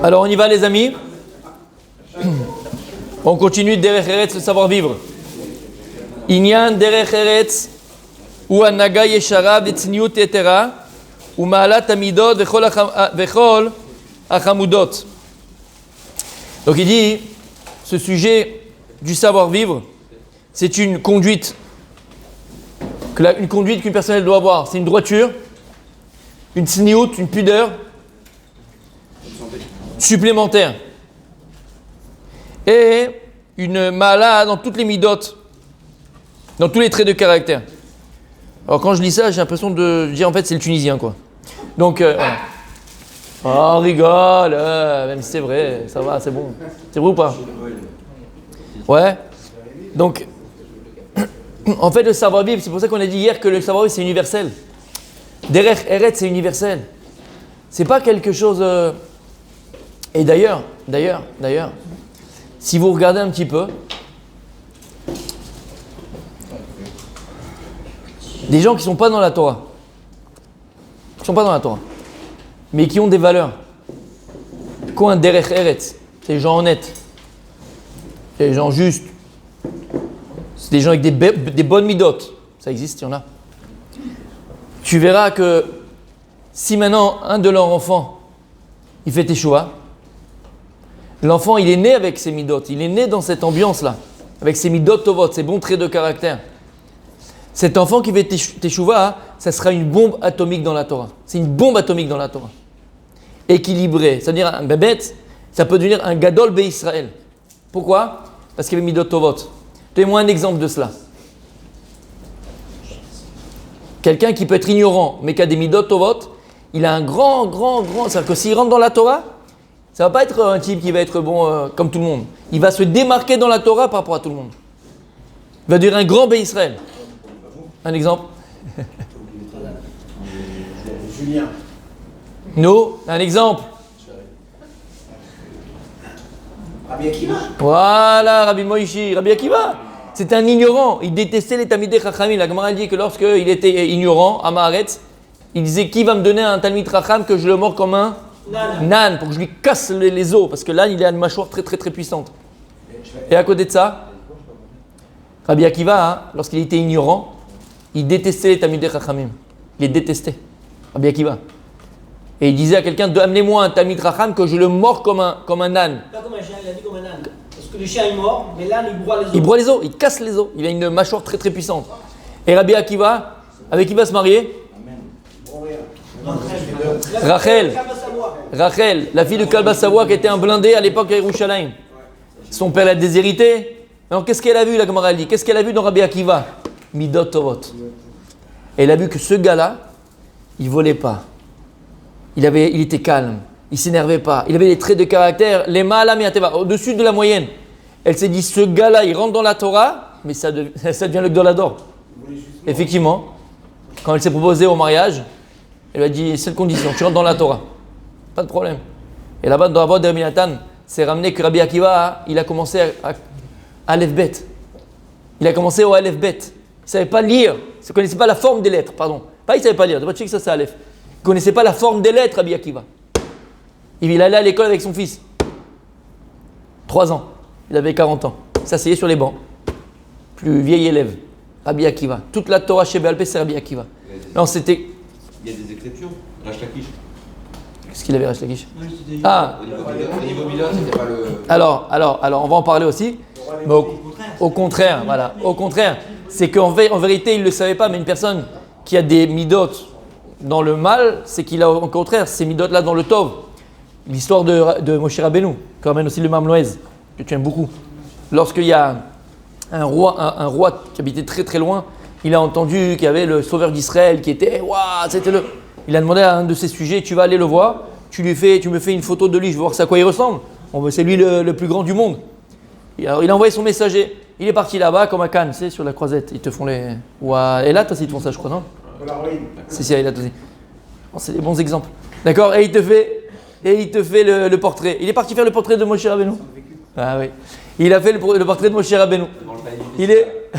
Alors on y va les amis. On continue Derech Eretz, le savoir-vivre. Inyan Derech Eretz, ou Anaga Yeshara, V'tzniut Yetera, ou Ma'alat Amidot, V'chol Achamudot. Donc il dit, ce sujet du savoir-vivre, c'est une conduite, qu'une personne doit avoir. C'est une droiture, une tsniout, une pudeur supplémentaire. Et une mala dans toutes les midotes, dans tous les traits de caractère. Alors quand je lis ça, j'ai l'impression de dire en fait c'est le Tunisien quoi. Donc, on rigole, même si c'est vrai, ça va, c'est bon. C'est vrai ou pas? Ouais. Donc, en fait le savoir-vivre, c'est pour ça qu'on a dit hier que le savoir-vivre c'est universel. Derech Eretz c'est universel. C'est pas quelque chose... Et d'ailleurs, si vous regardez un petit peu, des gens qui ne sont pas dans la Torah, mais qui ont des valeurs, qui ont un derech eretz, c'est des gens honnêtes, c'est des gens justes, c'est des gens avec des bonnes midotes, ça existe, il y en a. Tu verras que si maintenant un de leurs enfants, il fait teshuva, l'enfant, il est né avec ses midot, il est né dans cette ambiance-là, avec ses midot tovot, ses bons traits de caractère. Cet enfant qui fait teshuva, ça sera une bombe atomique dans la Torah. C'est une bombe atomique dans la Torah. Équilibré, c'est-à-dire un bébête, ça peut devenir un gadol be'Israël. Pourquoi? Parce qu'il y avait midot tovot. Donnez-moi un exemple de cela. Quelqu'un qui peut être ignorant, mais qui a des midot tovot, il a un grand, c'est-à-dire que s'il rentre dans la Torah, ça ne va pas être un type qui va être bon comme tout le monde. Il va se démarquer dans la Torah par rapport à tout le monde. Il va devenir un grand Israël. Un exemple. Julien. Nous, un exemple. Rabbi Akiva. Voilà, Rabbi Moïshi. Rabbi Akiva, c'était un ignorant. Il détestait les Talmidei Chachamim. La Gemara dit que lorsqu'il était ignorant, à Maaretz, il disait qui va me donner un Talmid Chacham que je le mords comme un nan, pour que je lui casse les os, parce que l'âne il a une mâchoire très puissante. Et à côté de ça, Rabbi Akiva, lorsqu'il était ignorant, il détestait les Talmidei Chachamim. Il les détestait, Rabbi Akiva. Et il disait à quelqu'un, amenez-moi un Talmid Chacham que je le mords comme un âne. Pas comme un chien, il a dit comme un âne. Parce que le chien est mort, mais l'âne il broie les os. Il broie les os, il casse les os. Il a une mâchoire très puissante. Et Rabbi Akiva, avec qui va se marier? Rachel, la fille de Kalba Savoie qui était un blindé à l'époque à Yerushalayim. Son père l'a déshérité. Alors qu'est-ce qu'elle a vu, la Gemara dit? Qu'est-ce qu'elle a vu dans Rabbi Akiva? Midot Tovot. Elle a vu que ce gars-là, il volait pas. Il était calme. Il s'énervait pas. Il avait des traits de caractère, les ma'ala mi'ateva, au-dessus de la moyenne. Elle s'est dit, ce gars-là, il rentre dans la Torah, mais ça devient le Gdolador. Effectivement, quand elle s'est proposée au mariage, elle lui a dit, c'est une condition, tu rentres dans la Torah. Pas de problème. Et là-bas, dans la voie de Rabbi Nathan, c'est ramené que Rabbi Akiva, il a commencé à Aleph Bet. Il a commencé au Aleph Bet. Il ne savait pas lire. Il ne connaissait pas la forme des lettres, pardon. Pas il ne savait pas lire. Tu sais que ça, c'est Aleph. Il ne connaissait pas la forme des lettres, Rabbi Akiva. Il allait à l'école avec son fils. 3 ans. Il avait 40 ans. Il s'asseyait sur les bancs. Plus vieil élève. Rabbi Akiva. Toute la Torah chez Béalpé, c'est Rabbi Akiva. Non, c'était... Il y a des exceptions. Rash Lakish. Qu'est-ce qu'il avait, Rash Lakish? Ah. Au niveau Mila, c'était pas le... Alors, on va en parler aussi. Mais au contraire, voilà. Au contraire, c'est qu'en vérité, il ne le savait pas, mais une personne qui a des midotes dans le mal, c'est qu'il a au contraire ces midotes-là dans le tov. L'histoire de Moshe Rabbeinu, qui ramène aussi le Mam Loez, que tu aimes beaucoup. Lorsqu'il y a un roi qui habitait très loin, il a entendu qu'il y avait le sauveur d'Israël qui était, waouh, c'était le... Il a demandé à un de ses sujets, tu vas aller le voir, tu me fais une photo de lui, je veux voir à quoi il ressemble. C'est lui le plus grand du monde. Et alors il a envoyé son messager, il est parti là-bas comme à Cannes, tu sais, sur la croisette, ils te font les... Ouah. Et là, toi aussi, ils te font ça, je crois, non? Si, il a aussi. Bon, c'est des bons exemples. D'accord? Et il te fait le portrait. Il est parti faire le portrait de Moshe Rabbeinu. Ah oui. Il a fait le portrait de Moshe Rabbeinu. Il est...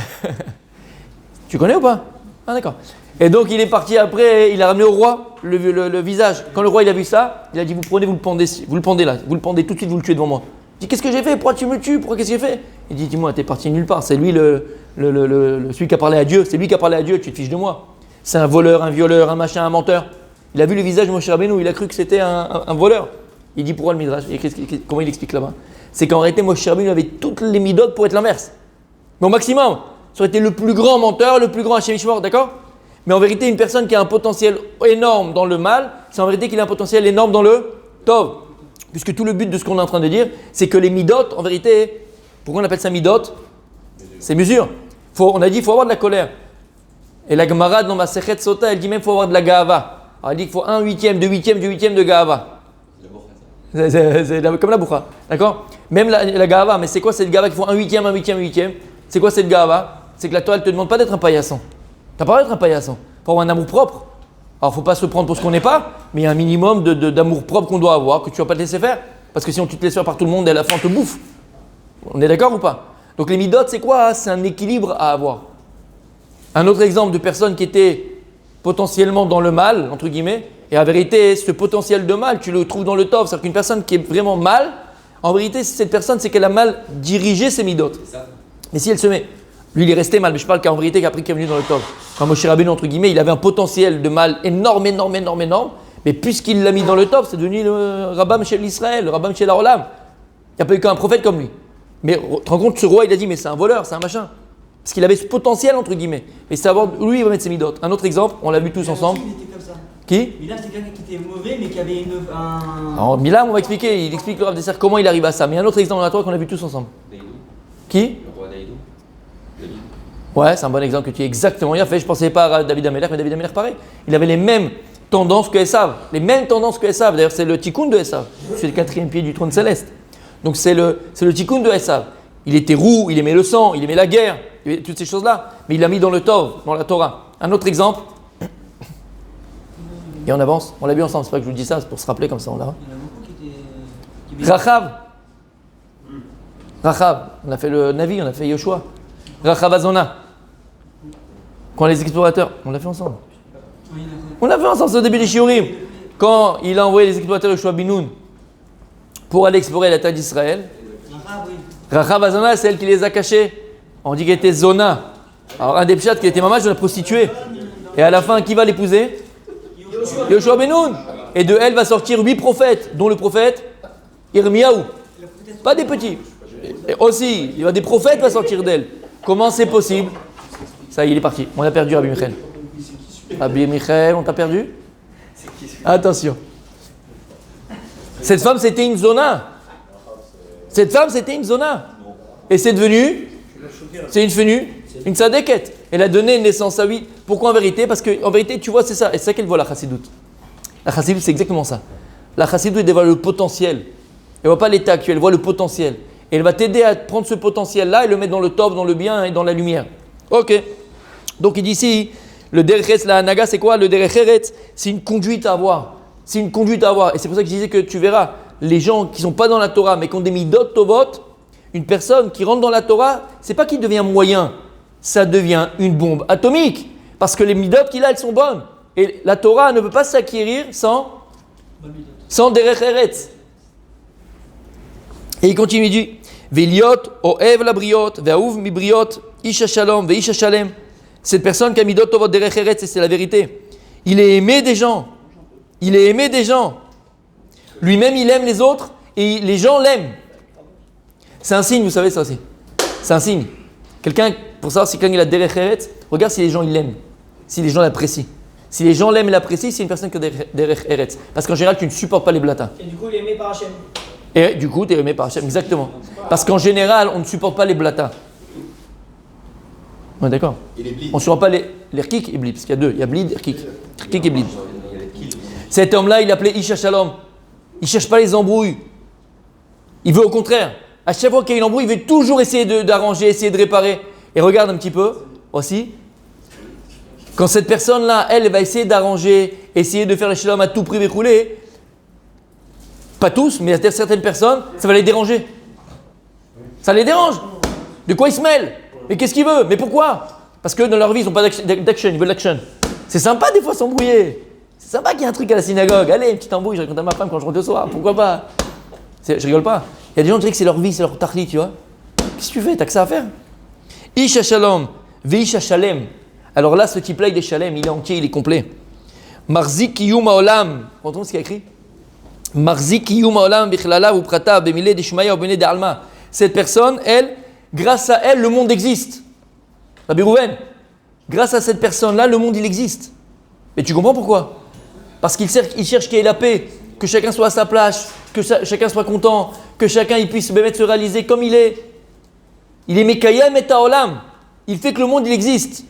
Tu connais ou pas? Ah d'accord. Et donc il est parti après, il a ramené au roi le visage. Quand le roi il a vu ça, il a dit vous prenez, vous le pendez là, vous le pendez tout de suite, vous le tuez devant moi. Il dit qu'est-ce que j'ai fait? Pourquoi tu me tues? Pourquoi qu'est-ce que j'ai fait? Il dit dis-moi, t'es parti nulle part, c'est lui celui qui a parlé à Dieu, c'est lui qui a parlé à Dieu, tu te fiches de moi. C'est un voleur, un violeur, un machin, un menteur. Il a vu le visage de Moshe Rabbeinu, il a cru que c'était un voleur. Il dit pourquoi le Midrash? Et comment il explique là-bas? C'est qu'en réalité Moshe Rabbeinu avait toutes les midotes pour être l'inverse. Mais au maximum, ça aurait été le plus grand menteur, le plus grand Hachem Ishmor, d'accord? Mais en vérité, une personne qui a un potentiel énorme dans le mal, c'est en vérité qu'il a un potentiel énorme dans le Tov. Puisque tout le but de ce qu'on est en train de dire, c'est que les midotes, en vérité, pourquoi on appelle ça midotes? C'est mesure. On a dit qu'il faut avoir de la colère. Et la Gemara dans Masechet Sota, elle dit même qu'il faut avoir de la Gahava. Alors elle dit qu'il faut 1/8, 2/8 de Gahava. C'est comme la Boucha, d'accord? Même la Gahava, mais c'est quoi cette Gahava qu'il faut 1/8, 1/8? C'est quoi cette Gahava? C'est que la Torah ne te demande pas d'être un paillasson. Tu n'as pas d'être un paillasson. Il faut avoir un amour propre. Alors il ne faut pas se prendre pour ce qu'on n'est pas, mais il y a un minimum d'amour propre qu'on doit avoir, que tu ne vas pas te laisser faire. Parce que sinon tu te laisses faire par tout le monde et à la fin on te bouffe. On est d'accord ou pas? Donc les midotes, c'est quoi? C'est un équilibre à avoir. Un autre exemple de personne qui était potentiellement dans le mal, entre guillemets, et en vérité, ce potentiel de mal, tu le trouves dans le tov. C'est-à-dire qu'une personne qui est vraiment mal, en vérité, cette personne, c'est qu'elle a mal dirigé ses midotes. Mais si elle se met, lui il est resté mal, mais je parle qu'en vérité, qu'après qu'il est venu dans le tov. Quand Moshe Rabbeinu, entre guillemets, il avait un potentiel de mal énorme, mais puisqu'il l'a mis dans le tov, c'est devenu le Rabbam chez l'Israël, le Rabbam chez l'Olam. Il n'y a pas eu qu'un prophète comme lui. Mais tu te rends compte, ce roi, il a dit, mais c'est un voleur, c'est un machin. Parce qu'il avait ce potentiel, entre guillemets. Mais savoir, lui, il va mettre ses midotes. Un autre exemple, on l'a vu tous ensemble. Il était comme ça. Qui? Milan, c'était quelqu'un qui était mauvais, mais qui avait un. Alors, Milan, on va expliquer. Il explique le Rav Dessert comment il arrive à ça. Mais un autre exemple dans la Torah qu'on a vu tous ensemble. Daïdou. Qui? Le roi Daïdou. David. Ouais, c'est un bon exemple que tu es exactement bien fait. Je ne pensais pas à David Amelech, mais David Amelech, pareil. Il avait les mêmes tendances que Esav. Les mêmes tendances que Esav. D'ailleurs, c'est le tikkun de Esav. C'est le 4e pied du trône céleste. Donc, c'est le tikkun de Esav. Il était roux, il aimait le sang, il aimait la guerre, il aimait toutes ces choses-là. Mais il l'a mis dans le Tov, dans la Torah. Un autre exemple. Et on avance. On l'a vu ensemble. C'est pas que je vous dis ça, c'est pour se rappeler comme ça. On l'a. Il y en a beaucoup qui étaient. Rachav. On a fait le Navi, on a fait Yoshua. Rachav Azona. Quand les explorateurs. On l'a fait ensemble. Oui, On l'a fait ensemble, c'est au début des Shiurim. Quand il a envoyé les explorateurs Yoshua Binoun pour aller explorer la terre d'Israël. Rachav Azona, c'est elle qui les a cachés. On dit qu'elle était Zona. Alors un des pshats qui était mamage de la prostituée. Et à la fin, qui va l'épouser? Yoshua Benoun. Et de elle va sortir 8 prophètes, dont le prophète Irmiyahu. Pas des petits. Et aussi, il y a des prophètes va sortir d'elle. Comment c'est possible? Ça y est, il est parti. On a perdu Rabbi Michael. Rabbi Michael, on t'a perdu? Attention. Cette femme, c'était une zona. Cette femme, c'était une zona. Et c'est devenu, une sadeket. Elle a donné naissance à 8. Pourquoi en vérité? Parce qu'en vérité, tu vois, c'est ça. Et c'est ça qu'elle voit, la chassidoute. La chassidoute, c'est exactement ça. La chassidoute, elle voit le potentiel. Elle ne voit pas l'état actuel, elle voit le potentiel. Et elle va t'aider à prendre ce potentiel-là et le mettre dans le top, dans le bien et dans la lumière. Ok. Donc il dit ici, le derech, la naga, c'est quoi? Le derech, c'est une conduite à avoir. C'est une conduite à avoir. Et c'est pour ça que je disais que tu verras, les gens qui ne sont pas dans la Torah, mais qui ont des midot tovot, une personne qui rentre dans la Torah, c'est pas qu'il devient moyen, ça devient une bombe atomique. Parce que les midot qu'il a, elles sont bonnes. Et la Torah ne peut pas s'acquérir sans derech eretz. Et il continue, il dit Veliot, oev la briot, ve'aouv mi briot, isha shalom, ve'isha shalem. Cette personne qui a midot tovot derech eretz, c'est la vérité. Il est aimé des gens. Il est aimé des gens. Lui-même, il aime les autres et les gens l'aiment. C'est un signe, vous savez ça aussi. C'est un signe. Quelqu'un, pour savoir si quelqu'un il a derech eretz, regarde si les gens ils l'aiment, si les gens l'apprécient. Si les gens l'aiment et l'apprécient, c'est une personne qui a derech eretz. Parce qu'en général, tu ne supportes pas les blatas. Et du coup, il est aimé par Hachem. Et du coup, tu es aimé par Hachem, exactement. Parce qu'en général, on ne supporte pas les blatas. On est d'accord? On ne supporte pas les rkik et blid, parce qu'il y a deux. Il y a blid et rkik. Rkik et blid. Cet homme-là, il appelait Isha Shalom. Il ne cherche pas les embrouilles. Il veut au contraire. À chaque fois qu'il y a une embrouille, il veut toujours essayer d'arranger, essayer de réparer. Et regarde un petit peu aussi. Quand cette personne-là, elle va essayer d'arranger, essayer de faire le shalom à tout prix déroulé, pas tous, mais certaines personnes, ça va les déranger. Ça les dérange. De quoi ils se mêlent? Mais qu'est-ce qu'il veut? Mais pourquoi? Parce que dans leur vie, ils n'ont pas d'action, ils veulent l'action. C'est sympa des fois s'embrouiller. C'est sympa qu'il y ait un truc à la synagogue. Allez, une petite embrouille, je raconte à ma femme quand je rentre le soir. Pourquoi pas? Je rigole pas. Il y a des gens qui disent que c'est leur vie, c'est leur tahli, tu vois. Qu'est-ce que tu fais? T'as que ça à faire. Isha shalom, veisha shalem. Alors là, ce type-là, il est shalem, il est entier, il est complet. Marzik kiyum haolam. Vous entendez ce qu'il y a écrit? Marzik kiyum haolam bichlala ou prata bemile deshmaya ou bene de alma. Cette personne, elle, grâce à elle, le monde existe. Rabbi Rouven, grâce à cette personne-là, le monde, il existe. Mais tu comprends pourquoi? Parce qu'il cherche qu'il y ait la paix, que chacun soit à sa place, que chacun soit content, que chacun il puisse se réaliser comme il est. Il est Mekayem et Haolam. Il fait que le monde, il existe.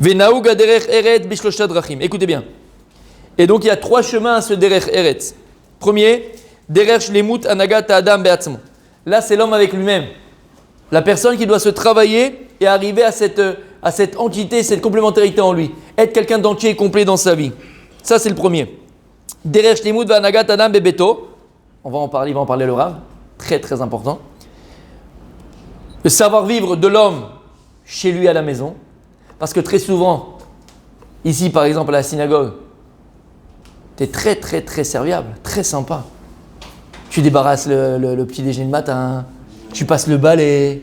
Venaouga derech eret bishloshad drachim. Écoutez bien. Et donc, il y a 3 chemins à ce derech eret. Premier, derech shlemut anagat adam be'atzmo. Là, c'est l'homme avec lui-même. La personne qui doit se travailler et arriver à cette entité, cette complémentarité en lui. Être quelqu'un d'entier et complet dans sa vie. Ça, c'est le premier. Derech shlemut v'anagat adam bebeto. Il va en parler le Rav. Très, très important. Le savoir-vivre de l'homme chez lui à la maison. Parce que très souvent, ici par exemple à la synagogue, tu es très, très, très serviable, très sympa. Tu débarrasses le petit déjeuner le matin, tu passes le balai.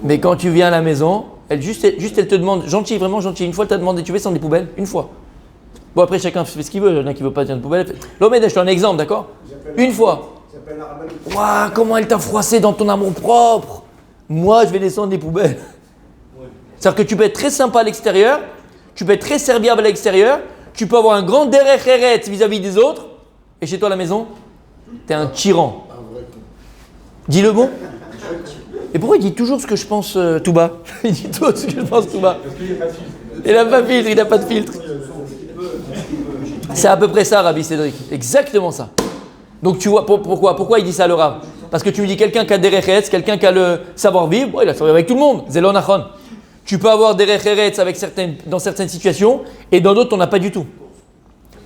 Mais quand tu viens à la maison, elle te demande, gentil, vraiment gentil, une fois elle t'a demandé, tu veux descendre des poubelles? Une fois. Bon, après chacun fait ce qu'il veut, il y en a qui ne veut pas tenir de poubelle. L'homme, je te donne un exemple, d'accord? Une fois. Waouh, comment elle t'a froissé dans ton amour propre. Moi, je vais descendre des poubelles. C'est-à-dire que tu peux être très sympa à l'extérieur, tu peux être très serviable à l'extérieur, tu peux avoir un grand derech eretz vis-à-vis des autres, et chez toi à la maison, tu es un tyran. Dis le bon. Et pourquoi il dit toujours ce que je pense tout bas? Il dit toujours ce que je pense tout bas. Il n'a pas de filtre, il n'a pas de filtre. C'est à peu près ça, Rabbi Cédric. Exactement ça. Donc tu vois, pourquoi il dit ça le Rav? Parce que tu lui dis quelqu'un qui a derech eretz, quelqu'un qui a le savoir-vivre, bon, il a savoir avec tout le monde. Zelon achon. Tu peux avoir des derech eretz dans certaines situations et dans d'autres, on n'a pas du tout.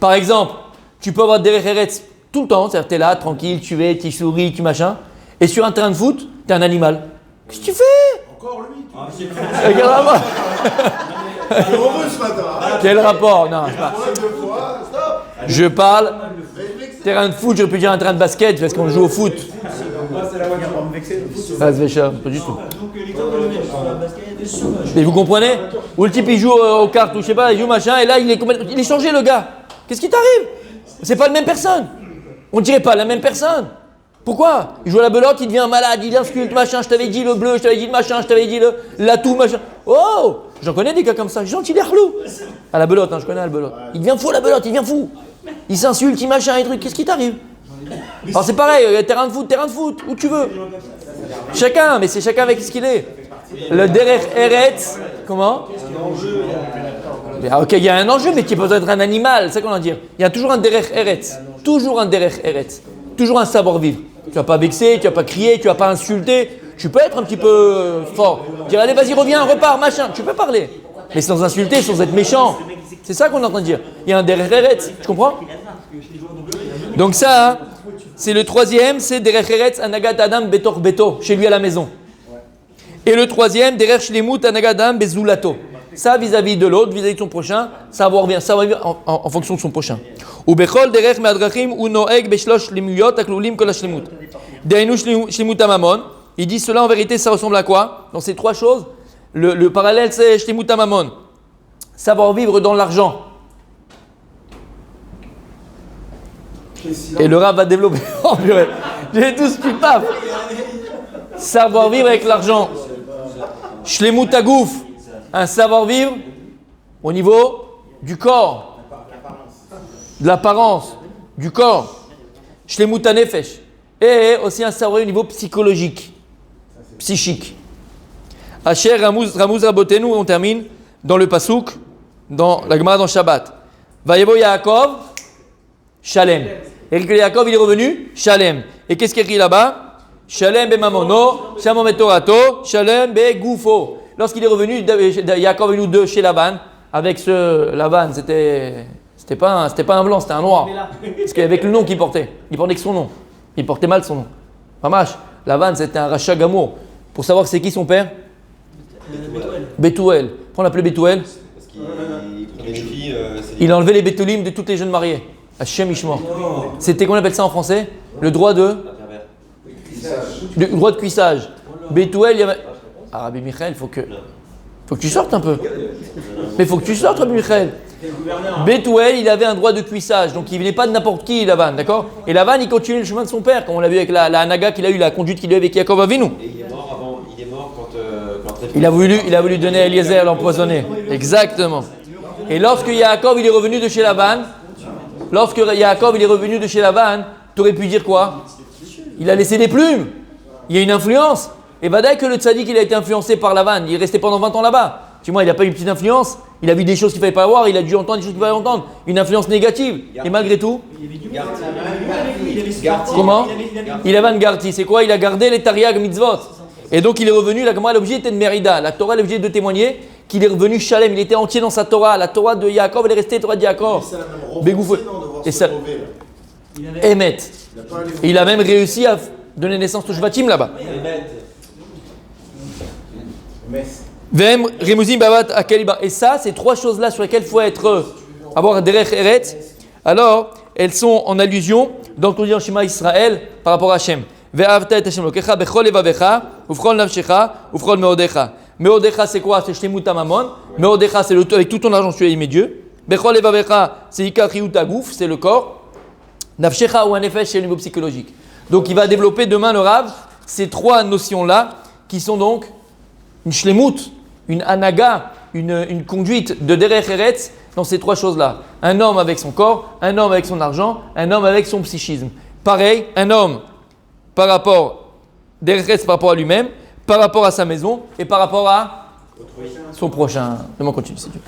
Par exemple, tu peux avoir des derech eretz tout le temps, c'est-à-dire tu es là, tranquille, tu souris, tu machin, et sur un terrain de foot, tu es un animal. Qu'est-ce que tu fais? Encore lui, tu Quel rapport? es heureux ce matin. Quel rapport? Non, je parle. Terrain de foot, j'aurais pu dire un terrain de basket parce qu'on joue au foot. Pas du tout. Mais vous comprenez? Ou le type il joue aux cartes ou je sais pas, il joue machin et là il est changé le gars. Qu'est-ce qui t'arrive? C'est pas la même personne. On dirait pas la même personne. Pourquoi? Il joue à la belote, il devient malade, il insulte machin, je t'avais dit le bleu, je t'avais dit le machin, je t'avais dit l'atout machin. Oh! J'en connais des gars comme ça, gentil l'erlou. À la belote, je connais à la belote. Il devient fou à la belote, il devient fou. Il s'insulte, il machin et trucs. Qu'est-ce qui t'arrive? Alors c'est pareil, terrain de foot, où tu veux. Chacun, mais c'est chacun avec ce qu'il est. Le derech eretz, comment? Ok, il y a un enjeu, mais qui peut être un animal, c'est ça qu'on va dire. Il y a toujours un derech eretz, toujours un derech eretz, toujours un savoir-vivre. Tu vas pas vexer, tu vas pas crier, tu vas pas insulter. Tu peux être un petit peu fort. Dire allez, vas-y, reviens, repars, machin. Tu peux parler, mais sans insulter, sans être méchant. C'est ça qu'on est en train de dire. Il y a un derech eretz, tu comprends? Donc ça, hein, c'est le troisième, c'est derech eretz anagat adam betor beto, chez lui à la maison. Et le troisième, derech shlemut anagat adam bezulato. Ça vis-à-vis de l'autre, vis-à-vis de son prochain, savoir bien en fonction de son prochain. Ou bechol derech me'adrachim u noeg beshlosh shlemuyot aklulim kol hashlemut. Deinu shlemut amamon. Il dit cela en vérité, ça ressemble à quoi? Dans ces 3 choses, le parallèle c'est shlemut amamon. Savoir vivre dans l'argent. Et le Rav va développer. Oh purée, j'ai tout ce qui paf. Savoir vivre avec l'argent. Shlemut agouf, un savoir vivre au niveau du corps, de l'apparence, du corps. Shlemut anefesh. Et aussi un savoir au niveau psychologique, psychique. Asher Ramuz Rabotenu, on termine dans le Passouk, dans la Gemara dans Shabbat. Vayebo Yaakov, Shalem. Et Yaakov, il est revenu, Shalem. Et qu'est-ce qu'il écrit là-bas? Shalem be mamono, Shalom be torato, Shalem be gufo. Lorsqu'il est revenu, Yaakov est venu de chez Laban, avec ce Laban, c'était pas un blanc, c'était un noir. Parce qu'avec le nom qu'il portait, il portait que son nom. Il portait mal son nom. Pas mâche. Laban, c'était un rachat gamour. Pour savoir c'est qui son père? Bethuel. Pourquoi on l'appelait Bethuel? Parce qu'il prenait les filles. Il a enlevé les Bethulim de toutes les jeunes mariées. Hachem Ishmor. C'était, comment on appelle ça en français? Le droit de? Le droit de cuissage. Bethuel, il y avait... Ah, Rabbi Michael, faut que tu sortes un peu. Mais faut que tu sortes, Rabbi Michael. Bethuel, il avait un droit de cuissage, donc il venait pas de n'importe qui, Lavan, d'accord? Et Lavan, il continuait le chemin de son père, comme on l'a vu avec la Hanaga qu'il a eu, la conduite qu'il a eu avec Yaakov Avinu. Et il est mort avant. Il est mort quand. Il a voulu donner à Eliezer l'empoisonner. Exactement. Et lorsque Yaakov il est revenu de chez Lavan, tu aurais pu dire quoi? Il a laissé des plumes. Il y a une influence. Et Vadaï que le tzaddik il a été influencé par Lavan. Il est resté pendant 20 ans là-bas. Tu vois, il n'a pas eu une petite influence. Il a vu des choses qu'il ne fallait pas voir. Il a dû entendre des choses qu'il ne fallait pas entendre. Une influence négative. Et malgré tout, comment? Il avait un garti. C'est quoi? Il a gardé les tariag mitzvot. Et donc il est revenu. La Gemara, l'objet était de Mérida. La Torah, l'objet de témoigner qu'il est revenu Shalem. Il était entier dans sa Torah. La Torah de Yaakov, elle est restée Torah de Yaakov. Bégoufé. Et ça, Emet. Et il a même réussi à donner naissance au Shvatim là-bas. Vem, Remuzim, Bavat, Akeliba. Et ça, ces trois choses-là sur lesquelles il faut avoir Derech Eretz, alors elles sont en allusion dans le Kodesh Shema Israël par rapport à Hachem. Ve'avta et Hashem lokecha bechol levavecha ufchol nafshecha ufchol meodecha. Meodecha c'est quoi? C'est shlemut hamamon. Meodecha c'est avec tout ton argent tu as aimé Dieu. Bechol levavecha c'est ikachriut agouf, c'est le corps. Nafshecha ou un effet c'est le niveau psychologique. Donc il va développer demain le Rav ces trois notions-là qui sont donc une shlemut, une anaga, une conduite de derech eretz dans ces trois choses-là. Un homme avec son corps, un homme avec son argent, un homme avec son psychisme. Pareil, un homme par rapport derech eretz par rapport à lui-même, par rapport à sa maison et par rapport à son prochain. Demain on continue si Dieu.